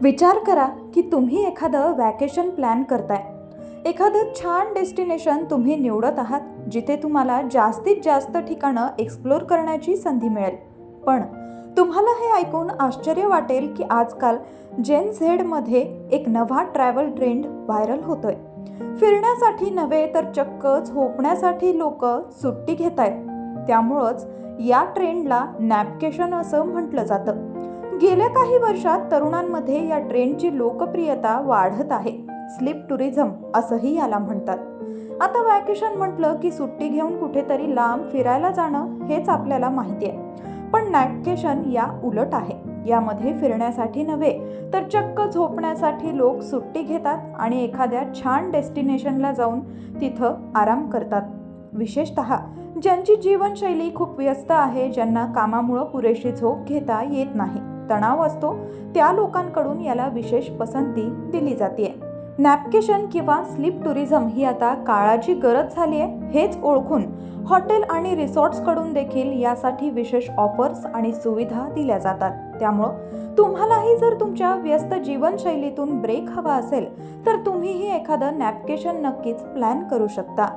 विचार करा की तुम्ही एखादं वॅकेशन प्लॅन करताय. एखादं छान डेस्टिनेशन तुम्ही निवडत आहात जिथे तुम्हाला जास्तीत जास्त ठिकाणं एक्सप्लोर करण्याची संधी मिळेल. पण तुम्हाला हे ऐकून आश्चर्य वाटेल की आजकाल जेन झेडमध्ये एक नवा ट्रॅव्हल ट्रेंड व्हायरल होतोय. फिरण्यासाठी नव्हे तर चक्क झोपण्यासाठी लोक सुट्टी घेत आहेत. त्यामुळंच या ट्रेंडला नॅपकेशन असं म्हटलं जातं. गेल्या काही वर्षात तरुणांमध्ये या ट्रेंडची लोकप्रियता वाढत आहे. स्लीप टुरिझम असंही याला म्हणतात. आता वॅकेशन म्हटलं की सुट्टी घेऊन कुठेतरी लांब फिरायला जाणं हेच आपल्याला माहिती आहे. पण नॅपकेशन या उलट आहे. यामध्ये फिरण्यासाठी नव्हे तर चक्क झोपण्यासाठी लोक सुट्टी घेतात आणि एखाद्या छान डेस्टिनेशनला जाऊन तिथं आराम करतात. विशेषतः ज्यांची जीवनशैली खूप व्यस्त आहे, ज्यांना कामामुळं पुरेशी झोप घेता येत नाही, तणाव असतो, त्या लोकांकडून याला विशेष पसंती दिली जाते. नॅपकेशन किंवा स्लीप टुरिझम ही आता काळाची गरज झाली आहे हेच ओळखून हॉटेल आणि रिसॉर्ट्सकडून देखील यासाठी विशेष ऑफर्स आणि सुविधा दिल्या जातात. त्यामुळं तुम्हालाही जर तुमच्या व्यस्त जीवनशैलीतून ब्रेक हवा असेल तर तुम्हीही एखादं नॅपकेशन नक्कीच प्लॅन करू शकता.